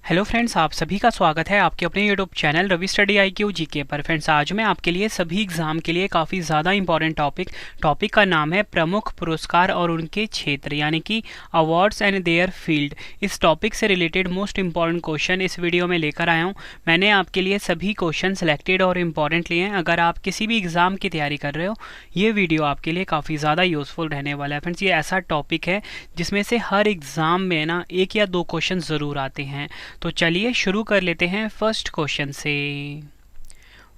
Hello friends, आप सभी का स्वागत है आपके अपने YouTube channel Ravi study IQ GK पर। फ्रेंड्स, आज मैं आपके लिए सभी एग्जाम के लिए काफ़ी ज़्यादा इंपॉर्टेंट टॉपिक का नाम है प्रमुख पुरस्कार और उनके क्षेत्र, यानी कि अवार्ड्स एंड देयर फील्ड। इस टॉपिक से रिलेटेड मोस्ट इंपॉर्टेंट क्वेश्चन इस वीडियो में लेकर आया हूँ। मैंने आपके लिए सभी क्वेश्चन सेलेक्टेड और इम्पॉर्टेंट लिए हैं। अगर आप किसी भी एग्ज़ाम की तैयारी कर रहे हो, ये वीडियो आपके लिए काफ़ी ज़्यादा यूज़फुल रहने वाला है। फ्रेंड्स, ये ऐसा टॉपिक है जिसमें से हर एग्ज़ाम में ना एक या दो क्वेश्चन ज़रूर आते हैं। तो चलिए शुरू कर लेते हैं फर्स्ट क्वेश्चन से।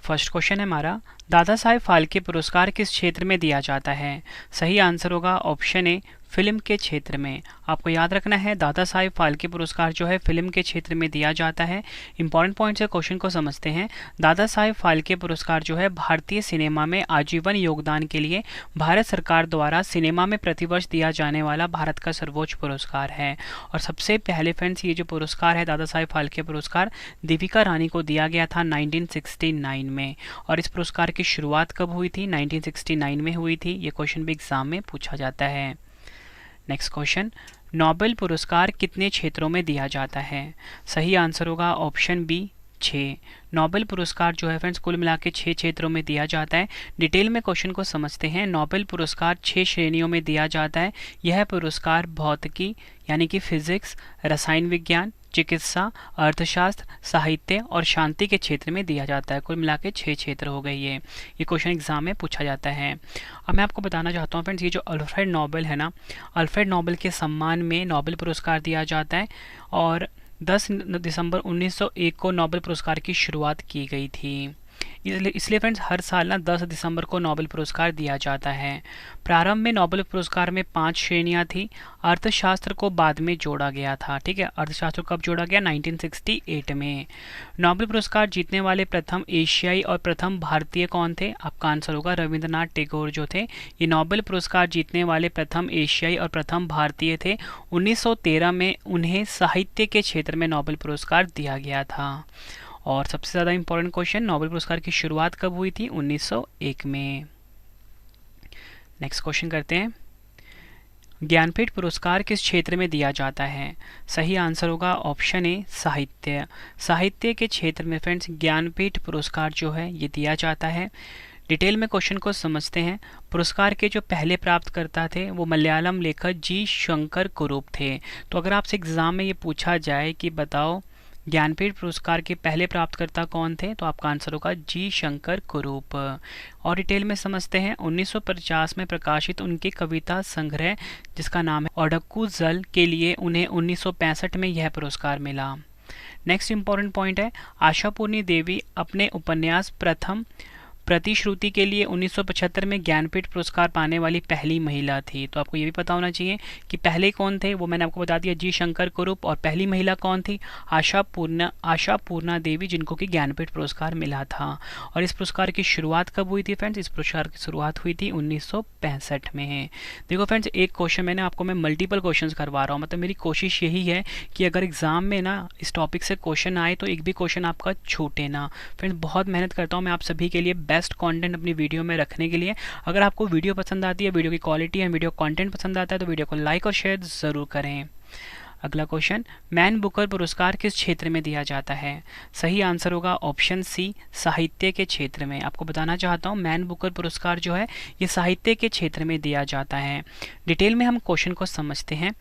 फर्स्ट क्वेश्चन है हमारा, दादा साहेब फाल्के पुरस्कार किस क्षेत्र में दिया जाता है? सही आंसर होगा ऑप्शन ए, फिल्म के क्षेत्र में। आपको याद रखना है, दादा साहेब फाल्के पुरस्कार जो है फिल्म के क्षेत्र में दिया जाता है। इंपॉर्टेंट पॉइंट से क्वेश्चन को समझते हैं। दादा साहेब फाल्के पुरस्कार जो है भारतीय सिनेमा में आजीवन योगदान के लिए भारत सरकार द्वारा सिनेमा में प्रतिवर्ष दिया जाने वाला भारत का सर्वोच्च पुरस्कार है। और सबसे पहले फ्रेंड्स, ये जो पुरस्कार है दादा साहेब फाल्के पुरस्कार, देविका रानी को दिया गया था 1969 में। और इस पुरस्कार की शुरुआत कब हुई थी? 1969 में हुई थी। ये क्वेश्चन भी एग्जाम में पूछा जाता है। नेक्स्ट क्वेश्चन, नोबेल पुरस्कार कितने क्षेत्रों में दिया जाता है? सही आंसर होगा ऑप्शन बी, 6। नोबेल पुरस्कार जो है फ्रेंड्स कुल मिला के 6 क्षेत्रों में दिया जाता है। डिटेल में क्वेश्चन को समझते हैं। नोबेल पुरस्कार 6 श्रेणियों में दिया जाता है। यह पुरस्कार भौतिकी यानी कि फिजिक्स, रसायन विज्ञान, चिकित्सा, अर्थशास्त्र, साहित्य और शांति के क्षेत्र में दिया जाता है। कुल मिला के 6 क्षेत्र हो गए। ये क्वेश्चन एग्जाम में पूछा जाता है। अब मैं आपको बताना चाहता हूँ फ्रेंड्स, ये जो अल्फ्रेड नोबेल है ना, अल्फ्रेड नोबेल के सम्मान में नोबेल पुरस्कार दिया जाता है। और 10 दिसंबर 1901 को नोबेल पुरस्कार की शुरुआत की गई थी। इसलिए फ्रेंड्स हर साल ना 10 दिसंबर को नोबेल पुरस्कार दिया जाता है। प्रारंभ में नोबेल पुरस्कार में 5 श्रेणियां थी। अर्थशास्त्र को बाद में जोड़ा गया था। ठीक है, अर्थशास्त्र कब जोड़ा गया? 1968 में। नोबेल पुरस्कार जीतने वाले प्रथम एशियाई और प्रथम भारतीय कौन थे? आपका आंसर होगा रविंद्रनाथ टैगोर जो थे, ये नोबेल पुरस्कार जीतने वाले प्रथम एशियाई और प्रथम भारतीय थे। 1913 में उन्हें साहित्य के क्षेत्र में नोबेल पुरस्कार दिया गया था। और सबसे ज़्यादा इंपॉर्टेंट क्वेश्चन, नोबेल पुरस्कार की शुरुआत कब हुई थी? 1901 में। नेक्स्ट क्वेश्चन करते हैं, ज्ञानपीठ पुरस्कार किस क्षेत्र में दिया जाता है? सही आंसर होगा ऑप्शन ए, साहित्य। साहित्य के क्षेत्र में फ्रेंड्स ज्ञानपीठ पुरस्कार जो है ये दिया जाता है। डिटेल में क्वेश्चन को समझते हैं। पुरस्कार के जो पहले प्राप्तकर्ता थे वो मलयालम लेखक जी शंकर कुरूप थे। तो अगर आपसे एग्जाम में ये पूछा जाए कि बताओ ज्ञानपीठ पुरस्कार के पहले प्राप्तकर्ता कौन थे, तो आपका आंसर होगा जी शंकर कुरूप। और डिटेल में समझते हैं, 1950 में प्रकाशित उनके कविता संग्रह जिसका नाम है ओडक्कू जल के लिए उन्हें 1965 में यह पुरस्कार मिला। नेक्स्ट इंपॉर्टेंट पॉइंट है, आशापूर्णी देवी अपने उपन्यास प्रथम प्रतिश्रुति के लिए 1975 में ज्ञानपीठ पुरस्कार पाने वाली पहली महिला थी। तो आपको ये भी पता होना चाहिए कि पहले कौन थे, वो मैंने आपको बता दिया, जी शंकर कुरूप। और पहली महिला कौन थी? आशापूर्णा देवी, जिनको कि ज्ञानपीठ पुरस्कार मिला था। और इस पुरस्कार की शुरुआत कब हुई थी फ्रेंड्स? इस पुरस्कार की शुरुआत हुई थी 1965 में। देखो फ्रेंड्स, एक क्वेश्चन मैं मल्टीपल क्वेश्चन करवा रहा हूँ। मतलब मेरी कोशिश यही है कि अगर एग्जाम में ना इस टॉपिक से क्वेश्चन आए तो एक भी क्वेश्चन आपका छूटे ना। फ्रेंड्स, बहुत मेहनत करता हूँ मैं आप सभी के लिए बेस्ट कंटेंट अपनी वीडियो में रखने के लिए। अगर आपको वीडियो पसंद आती है, वीडियो की क्वालिटी एंड वीडियो कंटेंट पसंद आता है, तो वीडियो को लाइक और शेयर जरूर करें। अगला क्वेश्चन, मैन बुकर पुरस्कार किस क्षेत्र में दिया जाता है? सही आंसर होगा ऑप्शन सी, साहित्य के क्षेत्र में। आपको बताना चाहता हूँ, मैन बुकर पुरस्कार जो है ये साहित्य के क्षेत्र में दिया जाता है। डिटेल में हम क्वेश्चन को समझते हैं।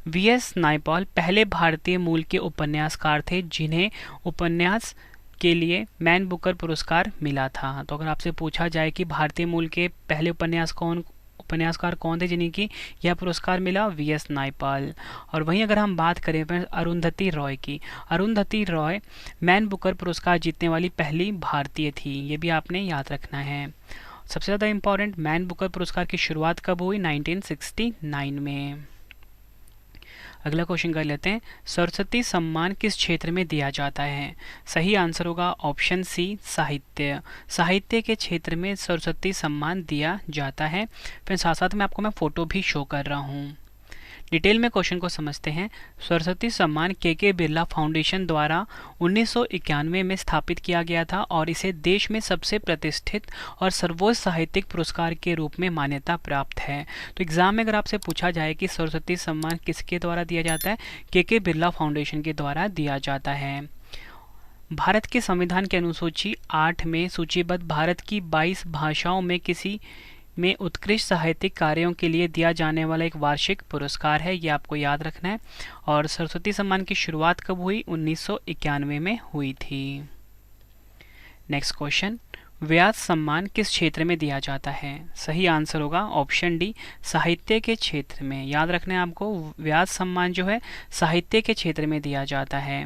VS नायपॉल पहले भारतीय मूल के उपन्यासकार थे जिन्हें उपन्यास के लिए मैन बुकर पुरस्कार मिला था। तो अगर आपसे पूछा जाए कि भारतीय मूल के पहले उपन्यासकार कौन थे जिन्हें की यह पुरस्कार मिला? VS नायपॉल। और वहीं अगर हम बात करें अरुंधति रॉय की, अरुंधति रॉय मैन बुकर पुरस्कार जीतने वाली पहली भारतीय थी। ये भी आपने याद रखना है। सबसे ज़्यादा इंपॉर्टेंट, मैन बुकर पुरस्कार की शुरुआत कब हुई? 1969 में। अगला क्वेश्चन कर लेते हैं, सरस्वती सम्मान किस क्षेत्र में दिया जाता है? सही आंसर होगा ऑप्शन सी, साहित्य। साहित्य के क्षेत्र में सरस्वती सम्मान दिया जाता है। फिर साथ साथ में आपको मैं फोटो भी शो कर रहा हूँ। डिटेल में क्वेश्चन को समझते हैं। सरस्वती सम्मान के बिरला फाउंडेशन द्वारा 1991 में स्थापित किया गया था और इसे देश में सबसे प्रतिष्ठित और सर्वोच्च साहित्यिक पुरस्कार के रूप में मान्यता प्राप्त है। तो एग्जाम में अगर आपसे पूछा जाए कि सरस्वती सम्मान किसके द्वारा दिया जाता है, के बिरला फाउंडेशन के द्वारा दिया जाता है। भारत के संविधान के अनुसूची 8 में सूचीबद्ध भारत की 22 भाषाओं में किसी में उत्कृष्ट साहित्यिक कार्यों के लिए दिया जाने वाला एक वार्षिक पुरस्कार है, ये आपको याद रखना है। और सरस्वती सम्मान की शुरुआत कब हुई? 1991 में हुई थी। नेक्स्ट क्वेश्चन, व्यास सम्मान किस क्षेत्र में दिया जाता है? सही आंसर होगा ऑप्शन डी, साहित्य के क्षेत्र में। याद रखना है आपको, व्यास सम्मान जो है साहित्य के क्षेत्र में दिया जाता है।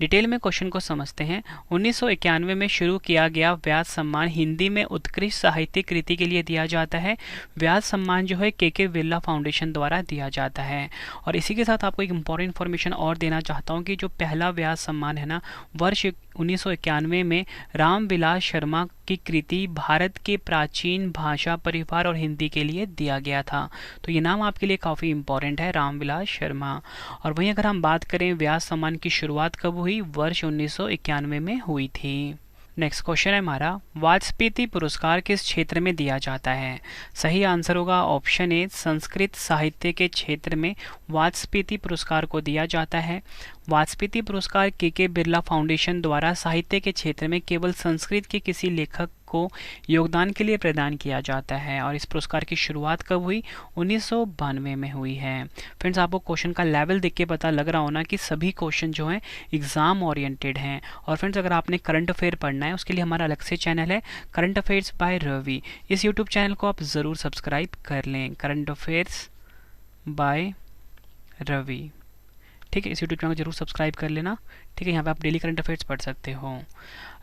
डिटेल में क्वेश्चन को समझते हैं। 1991 में शुरू किया गया व्यास सम्मान हिंदी में उत्कृष्ट साहित्यिक कृति के लिए दिया जाता है। व्यास सम्मान जो है के बिरला फाउंडेशन द्वारा दिया जाता है। और इसी के साथ आपको एक इम्पॉर्टेंट इन्फॉर्मेशन और देना चाहता हूँ कि जो पहला व्यास सम्मान है ना, वर्ष 1991 में रामविलास शर्मा की कृति भारत के प्राचीन भाषा परिवार और हिंदी के लिए दिया गया था। तो ये नाम आपके लिए काफ़ी इंपॉर्टेंट है, रामविलास शर्मा। और वहीं अगर हम बात करें व्यास सम्मान की शुरुआत कब हुई? वर्ष 1991 में हुई थी। नेक्स्ट क्वेश्चन है हमारा, वाजपेयी पुरस्कार किस क्षेत्र में दिया जाता है? सही आंसर होगा ऑप्शन ए, संस्कृत साहित्य के क्षेत्र में वाजपेयी पुरस्कार को दिया जाता है। वाजपेयी पुरस्कार के बिरला फाउंडेशन द्वारा साहित्य के क्षेत्र में केवल संस्कृत के किसी लेखक को योगदान के लिए प्रदान किया जाता है। और इस पुरस्कार की शुरुआत कब हुई? 1992 में हुई है। फ्रेंड्स, आपको क्वेश्चन का लेवल देख के पता लग रहा होना कि सभी क्वेश्चन जो हैं एग्जाम ओरिएंटेड हैं। और फ्रेंड्स, अगर आपने करंट अफेयर पढ़ना है उसके लिए हमारा अलग से चैनल है करंट अफेयर्स बाय रवि। इस यूट्यूब चैनल को आप ज़रूर सब्सक्राइब कर लें, करंट अफेयर्स बाय रवि। ठीक है, इस यूट्यूब चैनल को जरूर सब्सक्राइब कर लेना। ठीक है, यहाँ पे आप डेली करंट अफेयर्स पढ़ सकते हो।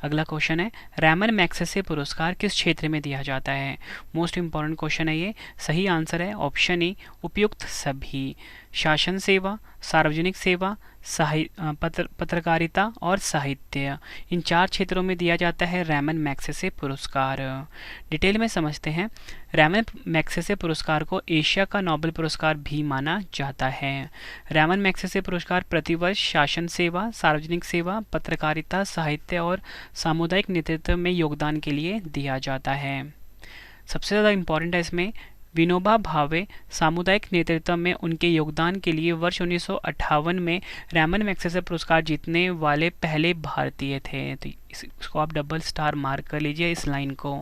अगला क्वेश्चन है, रैमन मैग्सेसे पुरस्कार किस क्षेत्र में दिया जाता है? मोस्ट इंपॉर्टेंट क्वेश्चन है ये। सही आंसर है ऑप्शन ए, उपयुक्त सभी। शासन सेवा, सार्वजनिक सेवा, पत्रकारिता और साहित्य, इन 4 क्षेत्रों में दिया जाता है रैमन मैग्सेसे पुरस्कार। डिटेल में समझते हैं। रैमन मैग्सेसे पुरस्कार को एशिया का नोबेल पुरस्कार भी माना जाता है। रैमन मैग्सेसे पुरस्कार प्रतिवर्ष शासन सेवा, सार्वजनिक सेवा, पत्रकारिता, साहित्य और सामुदायिक नेतृत्व में योगदान के लिए दिया जाता है। सबसे ज़्यादा इम्पॉर्टेंट है इसमें विनोबा भावे सामुदायिक नेतृत्व में उनके योगदान के लिए वर्ष 1958 में रैमन मैग्सेसे पुरस्कार जीतने वाले पहले भारतीय थे। तो इसको आप डबल स्टार मार्क कर लीजिए इस लाइन को।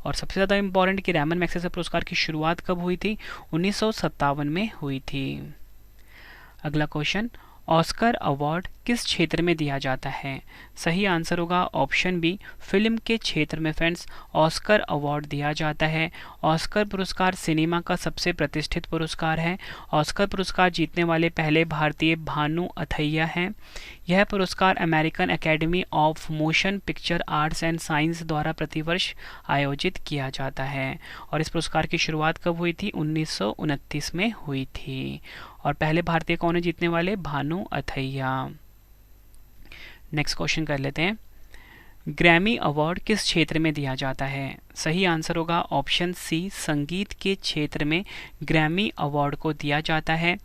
और सबसे ज़्यादा इम्पॉर्टेंट कि रैमन मैग्सेसे पुरस्कार की शुरुआत कब हुई थी? 1957 में हुई थी। अगला क्वेश्चन, ऑस्कर अवार्ड किस क्षेत्र में दिया जाता है? सही आंसर होगा ऑप्शन बी, फिल्म के क्षेत्र में फ्रेंड्स ऑस्कर अवार्ड दिया जाता है। ऑस्कर पुरस्कार सिनेमा का सबसे प्रतिष्ठित पुरस्कार है। ऑस्कर पुरस्कार जीतने वाले पहले भारतीय भानु अथैया हैं। यह पुरस्कार American academy of motion picture arts and science द्वारा प्रतिवर्ष आयोजित किया जाता है। और इस पुरस्कार की शुरुआत कब हुई थी? 1929 में हुई थी। और पहले भारतीय कौन है जीतने वाले? भानु अथैया। नेक्स्ट क्वेश्चन कर लेते हैं, ग्रैमी अवार्ड किस क्षेत्र में दिया जाता है? सही आंसर होगा ऑप्शन सी, संगीत के क्षेत्र में ग्रैमी अवार्ड को दिया जाता है।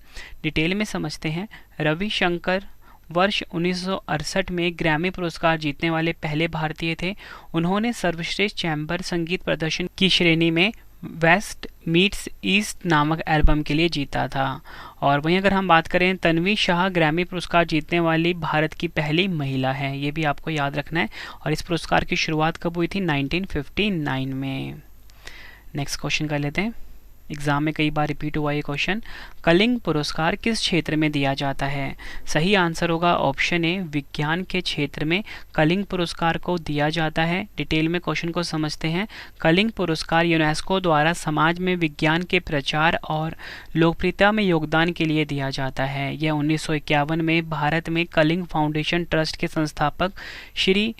डिटेल में समझते हैं। रविशंकर वर्ष 1968 में ग्रैमी पुरस्कार जीतने वाले पहले भारतीय थे। उन्होंने सर्वश्रेष्ठ चैम्बर संगीत प्रदर्शन की श्रेणी में वेस्ट मीट्स ईस्ट नामक एल्बम के लिए जीता था। और वहीं अगर हम बात करें, तन्वी शाह ग्रैमी पुरस्कार जीतने वाली भारत की पहली महिला है, ये भी आपको याद रखना है। और इस पुरस्कार की शुरुआत कब हुई थी? 1959 में। नेक्स्ट क्वेश्चन कर लेते हैं, एग्जाम में कई बार रिपीट हुआ ये क्वेश्चन, कलिंग पुरस्कार किस क्षेत्र में दिया जाता है? सही आंसर होगा ऑप्शन ए, विज्ञान के क्षेत्र में कलिंग पुरस्कार को दिया जाता है। डिटेल में क्वेश्चन को समझते हैं। कलिंग पुरस्कार यूनेस्को द्वारा समाज में विज्ञान के प्रचार और लोकप्रियता में योगदान के लिए दिया जाता है। यह 1951 में भारत में कलिंग फाउंडेशन ट्रस्ट के संस्थापक श्री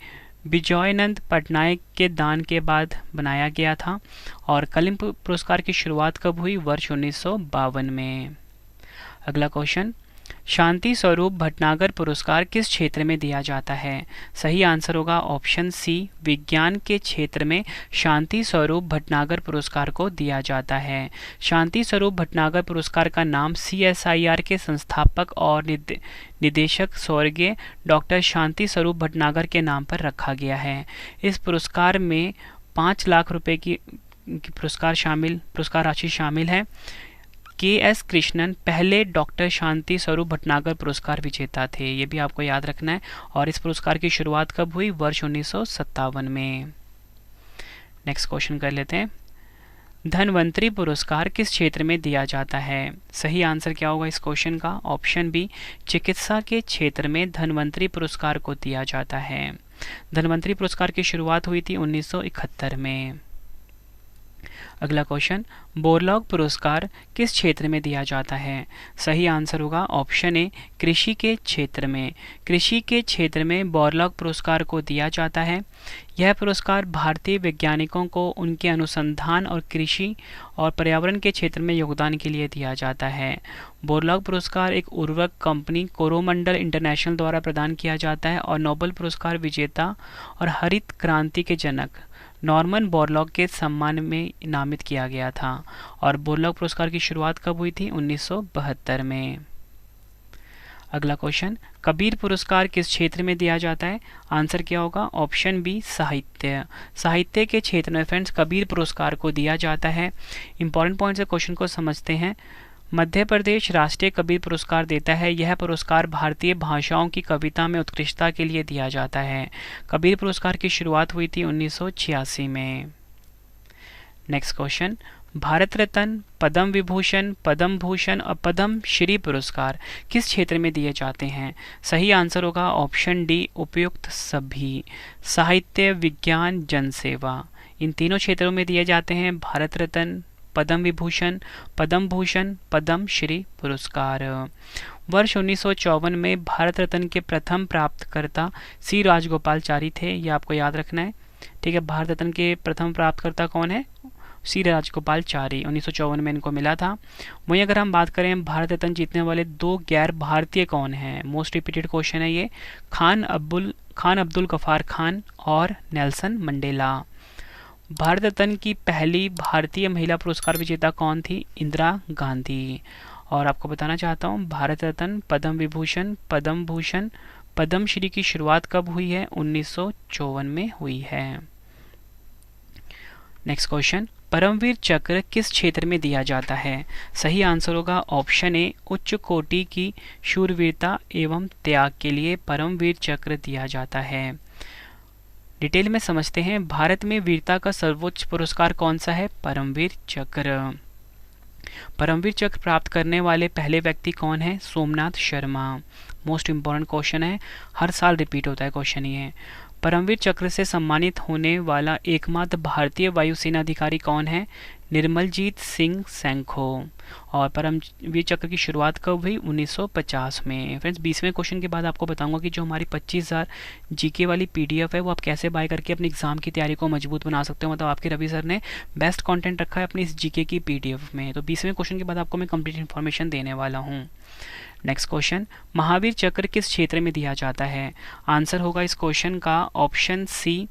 विजयानंद पटनायक के दान के बाद बनाया गया था। और कलिंग पुरस्कार की शुरुआत कब हुई? वर्ष 1952 में। अगला क्वेश्चन, शांति स्वरूप भटनागर पुरस्कार किस क्षेत्र में दिया जाता है? सही आंसर होगा ऑप्शन सी, विज्ञान के क्षेत्र में शांति स्वरूप भटनागर पुरस्कार को दिया जाता है। शांति स्वरूप भटनागर पुरस्कार का नाम CSIR के संस्थापक और निदेशक स्वर्गीय डॉक्टर शांति स्वरूप भटनागर के नाम पर रखा गया है। इस पुरस्कार में 5 लाख रुपए की पुरस्कार राशि शामिल है। KS कृष्णन पहले डॉक्टर शांति स्वरूप भटनागर पुरस्कार विजेता थे, ये भी आपको याद रखना है। और इस पुरस्कार की शुरुआत कब हुई? वर्ष 1957 में। नेक्स्ट क्वेश्चन कर लेते हैं। धन्वंतरी पुरस्कार किस क्षेत्र में दिया जाता है? सही आंसर क्या होगा इस क्वेश्चन का? ऑप्शन बी, चिकित्सा के क्षेत्र में धन्वंतरी पुरस्कार को दिया जाता है। धन्वंतरी पुरस्कार की शुरुआत हुई थी 1971 में। अगला क्वेश्चन, बोरलॉग पुरस्कार किस क्षेत्र में दिया जाता है? सही आंसर होगा ऑप्शन ए, कृषि के क्षेत्र में। कृषि के क्षेत्र में बोरलॉग पुरस्कार को दिया जाता है। यह पुरस्कार भारतीय वैज्ञानिकों को उनके अनुसंधान और कृषि और पर्यावरण के क्षेत्र में योगदान के लिए दिया जाता है। बोरलॉग पुरस्कार एक उर्वरक कंपनी कोरोमंडल इंटरनेशनल द्वारा प्रदान किया जाता है और नोबेल पुरस्कार विजेता और हरित क्रांति के जनक नॉर्मन बोरलॉग के सम्मान में नामित किया गया था। और बोरलॉग पुरस्कार की शुरुआत कब हुई थी? 1972 में। अगला क्वेश्चन, कबीर पुरस्कार किस क्षेत्र में दिया जाता है? आंसर क्या होगा? ऑप्शन बी, साहित्य। साहित्य के क्षेत्र में फ्रेंड्स कबीर पुरस्कार को दिया जाता है। इंपॉर्टेंट पॉइंट से क्वेश्चन को समझते हैं। मध्य प्रदेश राष्ट्रीय कबीर पुरस्कार देता है। यह पुरस्कार भारतीय भाषाओं की कविता में उत्कृष्टता के लिए दिया जाता है। कबीर पुरस्कार की शुरुआत हुई थी 1986 में। नेक्स्ट क्वेश्चन, भारत रत्न, पद्म विभूषण, पद्म भूषण और पद्म श्री पुरस्कार किस क्षेत्र में दिए जाते हैं? सही आंसर होगा ऑप्शन डी, उपयुक्त सभी। साहित्य, विज्ञान, जनसेवा, इन तीनों क्षेत्रों में दिए जाते हैं भारत रत्न, पद्म विभूषण, पद्म भूषण, पद्म श्री पुरस्कार। वर्ष 1954 में भारत रत्न के प्रथम प्राप्तकर्ता सी राजगोपालचारी थे, ये आपको याद रखना है। ठीक है, भारत रत्न के प्रथम प्राप्तकर्ता कौन है? सी राजगोपालचारी, 1954 में इनको मिला था। वहीं अगर हम बात करें भारत रत्न जीतने वाले 2 गैर भारतीय कौन हैं? मोस्ट रिपीटेड क्वेश्चन है ये। खान अब्दुल गफ्फार खान और नेल्सन मंडेला। भारत रत्न की पहली भारतीय महिला पुरस्कार विजेता कौन थी? इंदिरा गांधी। और आपको बताना चाहता हूँ, भारत रत्न, पद्म विभूषण, पद्म भूषण, पद्म श्री की शुरुआत कब हुई है? 1954 में हुई है। नेक्स्ट क्वेश्चन, परमवीर चक्र किस क्षेत्र में दिया जाता है? सही आंसर होगा ऑप्शन ए, उच्च कोटि की शूरवीरता एवं त्याग के लिए परमवीर चक्र दिया जाता है। डिटेल में समझते हैं। भारत में वीरता का सर्वोच्च पुरस्कार कौन सा है? परमवीर चक्र। परमवीर चक्र प्राप्त करने वाले पहले व्यक्ति कौन है? Somnath Sharma. Most important question है, हर साल रिपीट होता है क्वेश्चन ये। परमवीर चक्र से सम्मानित होने वाला एकमात्र भारतीय वायुसेना अधिकारी कौन है? निर्मलजीत सिंह सैंखो। और परमवीर चक्र की शुरुआत कब हुई? 1950 में। फ्रेंड्स 20वें क्वेश्चन के बाद आपको बताऊंगा कि जो हमारी 25,000 जीके वाली PDF है वो आप कैसे बाय करके अपनी एग्जाम की तैयारी को मजबूत बना सकते हो। मतलब आपके रवि सर ने बेस्ट कंटेंट रखा है अपनी इस जीके की PDF में। तो 20वें क्वेश्चन के बाद आपको मैं कंप्लीट इन्फॉर्मेशन देने वाला हूँ। नेक्स्ट क्वेश्चन, महावीर चक्र किस क्षेत्र में दिया जाता है? आंसर होगा इस क्वेश्चन का ऑप्शन सी,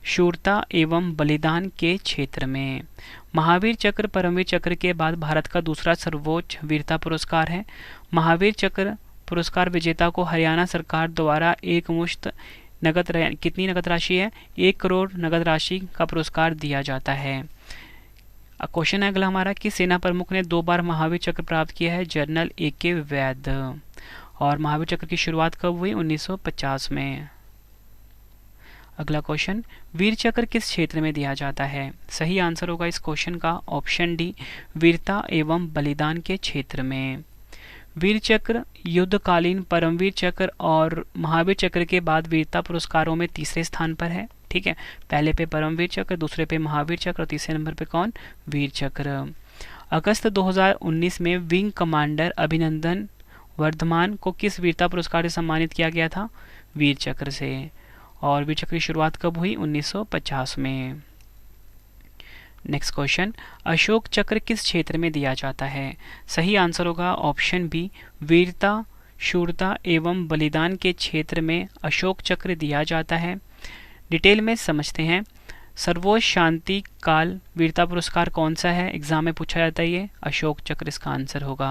शूरता एवं बलिदान के क्षेत्र में। महावीर चक्र परमवीर चक्र के बाद भारत का दूसरा सर्वोच्च वीरता पुरस्कार है। महावीर चक्र पुरस्कार विजेता को हरियाणा सरकार द्वारा एक मुश्त कितनी नगद राशि है? 1 करोड़ नगद राशि का पुरस्कार दिया जाता है। क्वेश्चन है अगला हमारा कि सेना प्रमुख ने 2 बार महावीर चक्र प्राप्त किया है? जनरल AK वैद। और महावीर चक्र की शुरुआत कब हुई? 1950 में। अगला क्वेश्चन, वीर चक्र किस क्षेत्र में दिया जाता है? सही आंसर होगा इस क्वेश्चन का ऑप्शन डी, वीरता एवं बलिदान के क्षेत्र में। वीर चक्र युद्धकालीन परमवीर चक्र और महावीर चक्र के बाद वीरता पुरस्कारों में तीसरे स्थान पर है। ठीक है, पहले पे परमवीर चक्र, दूसरे पे महावीर चक्र और तीसरे नंबर पे कौन? वीर चक्र। अगस्त 2019 में विंग कमांडर अभिनंदन वर्धमान को किस वीरता पुरस्कार से सम्मानित किया गया था? वीर चक्र से। और वीर चक्र की शुरुआत कब हुई? 1950 में। नेक्स्ट क्वेश्चन, अशोक चक्र किस क्षेत्र में दिया जाता है? सही आंसर होगा ऑप्शन बी, वीरता, शूरता एवं बलिदान के क्षेत्र में अशोक चक्र दिया जाता है? डिटेल में समझते हैं। सर्वोच्च शांति काल वीरता पुरस्कार कौन सा है? एग्जाम में पूछा जाता है ये। अशोक चक्र इसका आंसर होगा।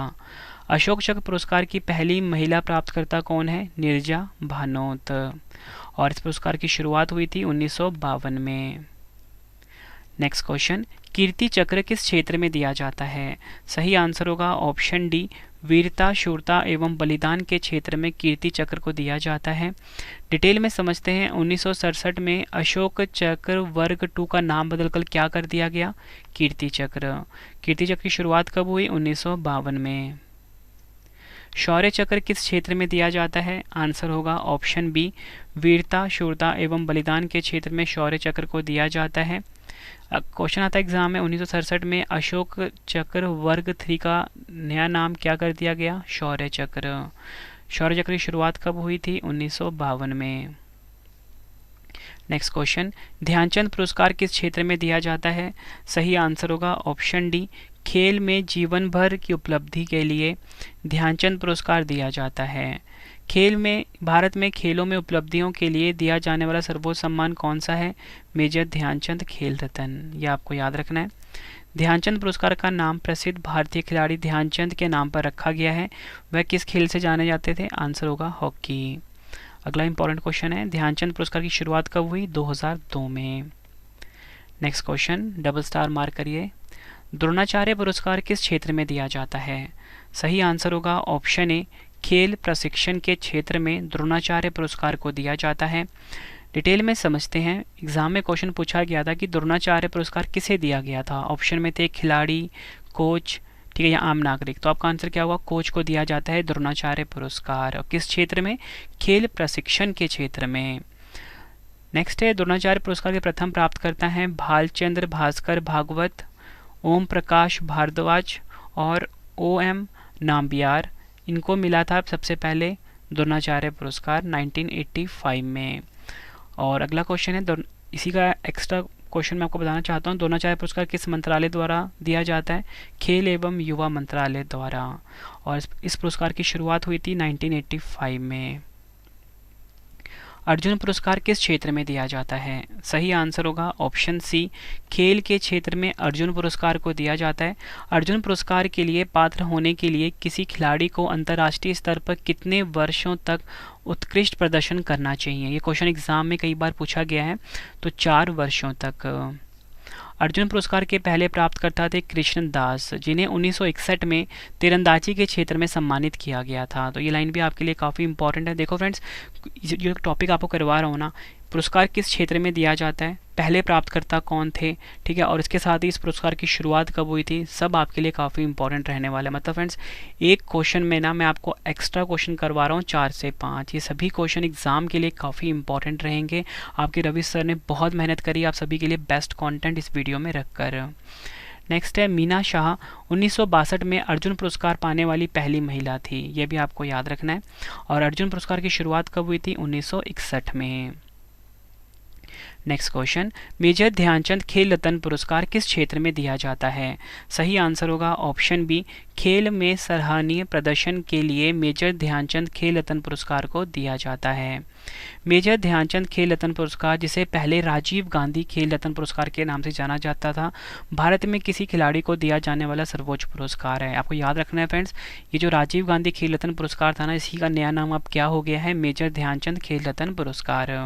अशोक चक्र पुरस्कार की पहली महिला प्राप्तकर्ता कौन है? नीरजा भानोत। और इस पुरस्कार की शुरुआत हुई थी 1952 में। नेक्स्ट क्वेश्चन, कीर्ति चक्र किस क्षेत्र में दिया जाता है? सही आंसर होगा ऑप्शन डी, वीरता, शूरता एवं बलिदान के क्षेत्र में कीर्ति चक्र को दिया जाता है। डिटेल में समझते हैं। 1967 में अशोक चक्र वर्ग 2 का नाम बदलकर क्या कर दिया गया? कीर्ति चक्र। कीर्ति चक्र की शुरुआत कब हुई? 1952 में। शौर्य चक्र किस क्षेत्र में दिया जाता है? आंसर होगा ऑप्शन बी, वीरता, शूरता एवं बलिदान के क्षेत्र में शौर्य चक्र को दिया जाता है। क्वेश्चन आता है एग्जाम में, 1967 में अशोक चक्र वर्ग 3 का नया नाम क्या कर दिया गया? शौर्य चक्र। शौर्य चक्र की शुरुआत कब हुई थी? 1952 में। नेक्स्ट क्वेश्चन, ध्यानचंद पुरस्कार किस क्षेत्र में दिया जाता है? सही आंसर होगा ऑप्शन डी, खेल में जीवन भर की उपलब्धि के लिए ध्यानचंद पुरस्कार दिया जाता है। खेल में, भारत में खेलों में उपलब्धियों के लिए दिया जाने वाला सर्वोच्च सम्मान कौन सा है? मेजर ध्यानचंद खेल रत्न। यह आपको याद रखना है। ध्यानचंद पुरस्कार का नाम प्रसिद्ध भारतीय खिलाड़ी ध्यानचंद के नाम पर रखा गया है। वह किस खेल से जाने जाते थे? आंसर होगा हॉकी। अगला इंपॉर्टेंट क्वेश्चन है, ध्यानचंद पुरस्कार की शुरुआत कब हुई? 2002 में। Next question, double star mark करिए। द्रोणाचार्य पुरस्कार किस क्षेत्र में दिया जाता है? सही आंसर होगा ऑप्शन ए, खेल प्रशिक्षण के क्षेत्र में द्रोणाचार्य पुरस्कार को दिया जाता है। डिटेल में समझते हैं। एग्जाम में क्वेश्चन पूछा गया था कि द्रोणाचार्य पुरस्कार किसे दिया गया था? ऑप्शन में थे खिलाड़ी, कोच, ठीक है, या आम नागरिक। तो आपका आंसर क्या होगा? कोच को दिया जाता है द्रोणाचार्य पुरस्कार। और किस क्षेत्र में? खेल प्रशिक्षण के क्षेत्र में। नेक्स्ट है, द्रोणाचार्य पुरस्कार के प्रथम प्राप्तकर्ता हैं भालचंद्र भास्कर भागवत, ओम प्रकाश भारद्वाज और OM नाम्बियार। इनको मिला था सबसे पहले द्रोणाचार्य पुरस्कार 1985 में। और अगला क्वेश्चन है, इसी का एक्स्ट्रा क्वेश्चन मैं आपको बताना चाहता हूँ। द्रोणाचार्य पुरस्कार किस मंत्रालय द्वारा दिया जाता है? खेल एवं युवा मंत्रालय द्वारा। और इस पुरस्कार की शुरुआत हुई थी 1985 में। अर्जुन पुरस्कार किस क्षेत्र में दिया जाता है? सही आंसर होगा ऑप्शन सी, खेल के क्षेत्र में अर्जुन पुरस्कार को दिया जाता है। अर्जुन पुरस्कार के लिए पात्र होने के लिए किसी खिलाड़ी को अंतर्राष्ट्रीय स्तर पर कितने वर्षों तक उत्कृष्ट प्रदर्शन करना चाहिए? ये क्वेश्चन एग्जाम में कई बार पूछा गया है। तो 4 वर्षों तक। अर्जुन पुरस्कार के पहले प्राप्तकर्ता थे कृष्ण दास, जिन्हें 1961 में तीरंदाजी के क्षेत्र में सम्मानित किया गया था। तो ये लाइन भी आपके लिए काफ़ी इंपॉर्टेंट है। देखो फ्रेंड्स, जो टॉपिक आपको करवा रहा हूँ ना, पुरस्कार किस क्षेत्र में दिया जाता है, पहले प्राप्तकर्ता कौन थे, ठीक है, और इसके साथ ही इस पुरस्कार की शुरुआत कब हुई थी, सब आपके लिए काफ़ी इंपॉर्टेंट रहने वाला है। मतलब फ्रेंड्स, एक क्वेश्चन में ना मैं आपको एक्स्ट्रा क्वेश्चन करवा रहा हूँ 4 से 5। ये सभी क्वेश्चन एग्जाम के लिए काफ़ी इंपॉर्टेंट रहेंगे। आपके रवि सर ने बहुत मेहनत करी आप सभी के लिए बेस्ट कॉन्टेंट इस वीडियो में रखकर। नेक्स्ट है, मीना शाह 1962 में अर्जुन पुरस्कार पाने वाली पहली महिला थी। यह भी आपको याद रखना है। और अर्जुन पुरस्कार की शुरुआत कब हुई थी? 1961 में। नेक्स्ट क्वेश्चन, मेजर ध्यानचंद खेल रत्न पुरस्कार किस क्षेत्र में दिया जाता है? सही आंसर होगा ऑप्शन बी, खेल में सराहनीय प्रदर्शन के लिए मेजर ध्यानचंद खेल रत्न पुरस्कार को दिया जाता है। मेजर ध्यानचंद खेल रत्न पुरस्कार, जिसे पहले राजीव गांधी खेल रत्न पुरस्कार के नाम से जाना जाता था, भारत में किसी खिलाड़ी को दिया जाने वाला सर्वोच्च पुरस्कार है। आपको याद रखना है फ्रेंड्स, ये जो राजीव गांधी खेल रत्न पुरस्कार था ना, इसी का नया नाम अब क्या हो गया है? मेजर ध्यानचंद खेल रत्न पुरस्कार।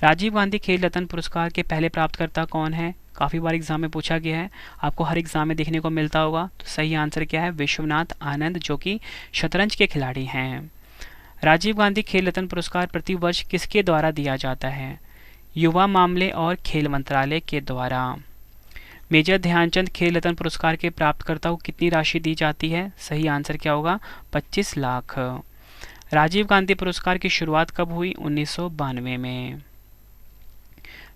राजीव गांधी खेल रत्न पुरस्कार के पहले प्राप्तकर्ता कौन है? काफ़ी बार एग्जाम में पूछा गया है, आपको हर एग्जाम में देखने को मिलता होगा। तो सही आंसर क्या है? विश्वनाथ आनंद, जो कि शतरंज के खिलाड़ी हैं। राजीव गांधी खेल रत्न पुरस्कार प्रति वर्ष किसके द्वारा दिया जाता है? युवा मामले और खेल मंत्रालय के द्वारा। मेजर ध्यानचंद खेल रत्न पुरस्कार के प्राप्तकर्ता को कितनी राशि दी जाती है? सही आंसर क्या होगा? 25 लाख। राजीव गांधी पुरस्कार की शुरुआत कब हुई? 1992 में।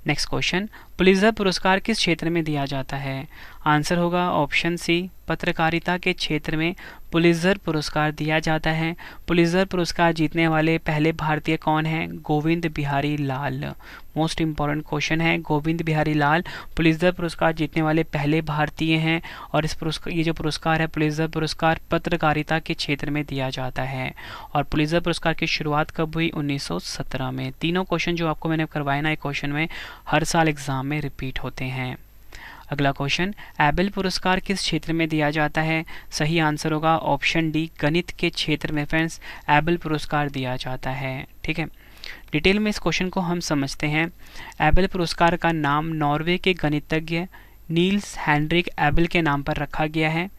नेक्स्ट क्वेश्चन, पुलित्जर पुरस्कार किस क्षेत्र में दिया जाता है? आंसर होगा ऑप्शन सी, पत्रकारिता के क्षेत्र में पुलित्ज़र पुरस्कार दिया जाता है। पुलित्ज़र पुरस्कार जीतने वाले पहले भारतीय कौन हैं? गोविंद बिहारी लाल। मोस्ट इम्पॉर्टेंट क्वेश्चन है, गोविंद बिहारी लाल पुलित्ज़र पुरस्कार जीतने वाले पहले भारतीय हैं। और ये जो पुरस्कार है पुलित्ज़र पुरस्कार पत्रकारिता के क्षेत्र में दिया जाता है। और पुलित्ज़र पुरस्कार की शुरुआत कब हुई? 1917 में। तीनों क्वेश्चन जो आपको मैंने करवाए ना, एक क्वेश्चन में हर साल एग्जाम में रिपीट होते हैं। अगला क्वेश्चन, एबेल पुरस्कार किस क्षेत्र में दिया जाता है? सही आंसर होगा ऑप्शन डी, गणित के क्षेत्र में फ्रेंड्स एबेल पुरस्कार दिया जाता है। ठीक है, डिटेल में इस क्वेश्चन को हम समझते हैं। एबेल पुरस्कार का नाम नॉर्वे के गणितज्ञ नील्स हेनरिक एबेल के नाम पर रखा गया है।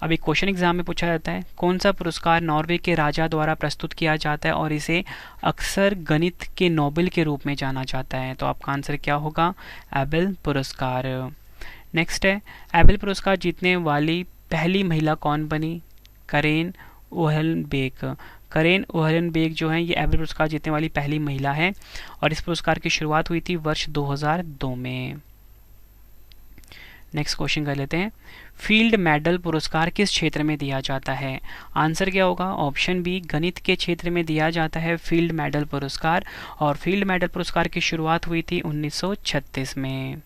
अब एक क्वेश्चन एग्जाम में पूछा जाता है, कौन सा पुरस्कार नॉर्वे के राजा द्वारा प्रस्तुत किया जाता है और इसे अक्सर गणित के नोबेल के रूप में जाना जाता है? तो आपका आंसर क्या होगा? एबेल पुरस्कार। नेक्स्ट है, एबेल पुरस्कार जीतने वाली पहली महिला कौन बनी? करेन ओहलनबेक। करेन ओहलनबेक जो है ये एबेल पुरस्कार जीतने वाली पहली महिला है और इस पुरस्कार की शुरुआत हुई थी वर्ष 2002 में। नेक्स्ट क्वेश्चन कर लेते हैं, फील्ड मेडल पुरस्कार किस क्षेत्र में दिया जाता है? आंसर क्या होगा? ऑप्शन बी, गणित के क्षेत्र में दिया जाता है फील्ड मेडल पुरस्कार। और फील्ड मेडल पुरस्कार की शुरुआत हुई थी 1936 में।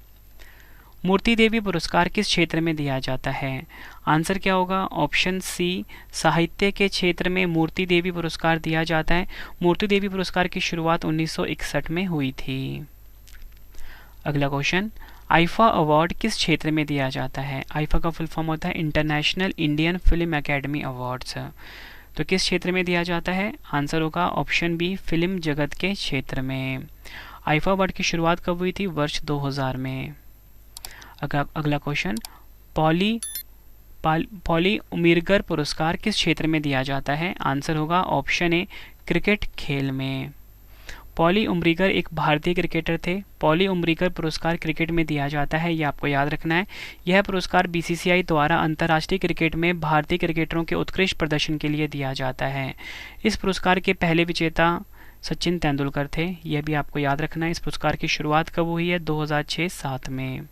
मूर्ति देवी पुरस्कार किस क्षेत्र में दिया जाता है? आंसर क्या होगा? ऑप्शन सी, साहित्य के क्षेत्र में मूर्ति देवी पुरस्कार दिया जाता है। मूर्ति देवी पुरस्कार की शुरुआत 1961 में हुई थी। अगला क्वेश्चन, आईफा अवार्ड किस क्षेत्र में दिया जाता है? आईफा का फुल फॉर्म होता है international Indian film academy awards. तो किस क्षेत्र में दिया जाता है? आंसर होगा ऑप्शन बी, फिल्म जगत के क्षेत्र में। आईफा अवार्ड की शुरुआत कब हुई थी? वर्ष 2000 में। अगला क्वेश्चन, पॉली उमिरगर पुरस्कार किस क्षेत्र में दिया जाता है? आंसर होगा ऑप्शन ए, क्रिकेट खेल में। पॉली उमरीगर एक भारतीय क्रिकेटर थे। पॉली उमरीगर पुरस्कार क्रिकेट में दिया जाता है, ये आपको याद रखना है। यह पुरस्कार बीसीसीआई द्वारा अंतर्राष्ट्रीय क्रिकेट में भारतीय क्रिकेटरों के उत्कृष्ट प्रदर्शन के लिए दिया जाता है। इस पुरस्कार के पहले विजेता सचिन तेंदुलकर थे, यह भी आपको याद रखना है। इस पुरस्कार की शुरुआत कब हुई है? 2006-07 में।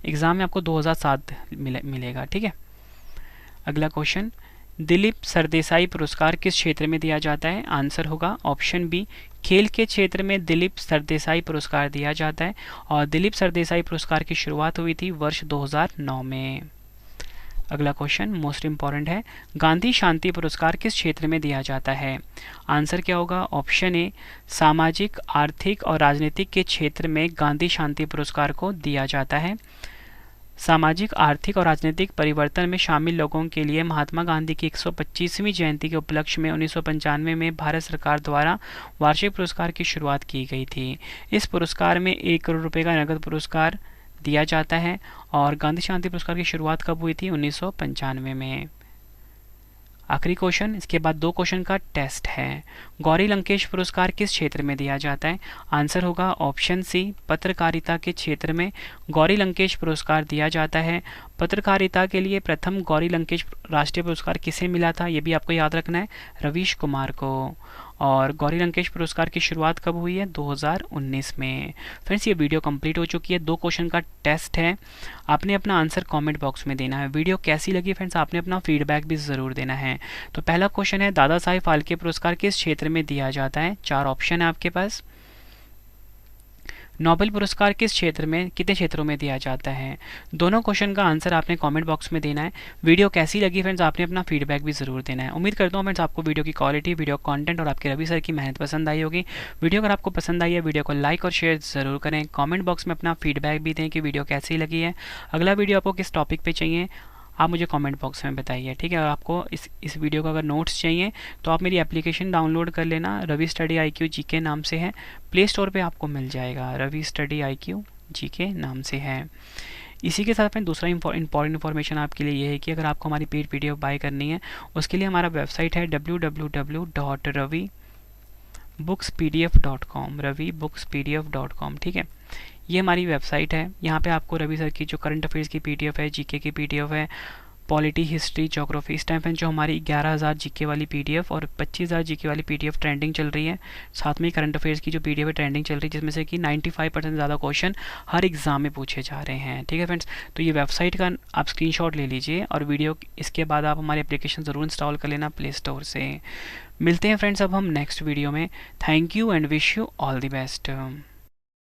एग्जाम में आपको 2007 मिलेगा। ठीक है, अगला क्वेश्चन, दिलीप सरदेसाई पुरस्कार किस क्षेत्र में दिया जाता है? आंसर होगा ऑप्शन बी, खेल के क्षेत्र में दिलीप सरदेसाई पुरस्कार दिया जाता है। और दिलीप सरदेसाई पुरस्कार की शुरुआत हुई थी वर्ष 2009 में। अगला क्वेश्चन मोस्ट इंपॉर्टेंट है, गांधी शांति पुरस्कार किस क्षेत्र में दिया जाता है? आंसर क्या होगा? ऑप्शन ए, सामाजिक, आर्थिक और राजनीतिक के क्षेत्र में गांधी शांति पुरस्कार को दिया जाता है। सामाजिक, आर्थिक और राजनीतिक परिवर्तन में शामिल लोगों के लिए महात्मा गांधी की 125वीं जयंती के उपलक्ष्य में 1995 में भारत सरकार द्वारा वार्षिक पुरस्कार की शुरुआत की गई थी। इस पुरस्कार में 1 करोड़ रुपए का नगद पुरस्कार दिया जाता है। और गांधी शांति पुरस्कार की शुरुआत कब हुई थी? 1995 में। आखिरी क्वेश्चन, इसके बाद 2 क्वेश्चन का टेस्ट है। गौरी लंकेश पुरस्कार किस क्षेत्र में दिया जाता है? आंसर होगा ऑप्शन सी, पत्रकारिता के क्षेत्र में गौरी लंकेश पुरस्कार दिया जाता है। पत्रकारिता के लिए प्रथम गौरी लंकेश राष्ट्रीय पुरस्कार किसे मिला था? ये भी आपको याद रखना है, रवीश कुमार को। और गौरी लंकेश पुरस्कार की शुरुआत कब हुई है? 2019 में। फ्रेंड्स, ये वीडियो कंप्लीट हो चुकी है। 2 क्वेश्चन का टेस्ट है, आपने अपना आंसर कमेंट बॉक्स में देना है। वीडियो कैसी लगी फ्रेंड्स, आपने अपना फीडबैक भी ज़रूर देना है। तो पहला क्वेश्चन है, दादा साहेब फाल्के पुरस्कार किस क्षेत्र में दिया जाता है? 4 ऑप्शन है आपके पास। नोबेल पुरस्कार किस क्षेत्र में, कितने क्षेत्रों में दिया जाता है? दोनों क्वेश्चन का आंसर आपने कमेंट बॉक्स में देना है। वीडियो कैसी लगी फ्रेंड्स, आपने अपना फीडबैक भी ज़रूर देना है। उम्मीद करता हूँ फ्रेंड्स आपको वीडियो की क्वालिटी, वीडियो कंटेंट और आपके रवि सर की मेहनत पसंद आई होगी। वीडियो अगर आपको पसंद आई है, वीडियो को लाइक और शेयर ज़रूर करें। कॉमेंट बॉक्स में अपना फीडबैक भी दें कि वीडियो कैसी लगी है। अगला वीडियो आपको किस टॉपिक पर चाहिए आप मुझे कमेंट बॉक्स में बताइए। ठीक है, और आपको इस वीडियो का अगर नोट्स चाहिए तो आप मेरी एप्लीकेशन डाउनलोड कर लेना, रवि स्टडी IQ GK नाम से है। प्ले स्टोर पे आपको मिल जाएगा, रवि स्टडी IQ GK नाम से है। इसी के साथ में दूसरा इंपॉर्टेंट इन्फॉर्मेशन आपके लिए ये है कि अगर आपको हमारी पेड PDF बाय करनी है, उसके लिए हमारा वेबसाइट है www.ravibookspdf.com, ravibookspdf.com। ठीक है, ये हमारी वेबसाइट है। यहाँ पे आपको रवि सर की जो करंट अफेयर्स की PDF है, GK की PDF है, पॉलिटी, हिस्ट्री, ज्योग्राफी। इस टाइम फ्रेंड्स जो हमारी 11,000 जीके वाली पीडीएफ और 25,000 जीके वाली पीडीएफ ट्रेंडिंग चल रही है, साथ में करंट अफेयर्स की जो पीडीएफ है ट्रेंडिंग चल रही है, जिसमें से कि 95% ज़्यादा क्वेश्चन हर एग्जाम में पूछे जा रहे हैं। ठीक है फ्रेंड्स, तो ये वेबसाइट का आप स्क्रीनशॉट ले लीजिए और वीडियो इसके बाद आप हमारी एप्लीकेशन ज़रूर इंस्टॉल कर लेना प्ले स्टोर से। मिलते हैं फ्रेंड्स अब हम नेक्स्ट वीडियो में। Thank you and wish you all the best.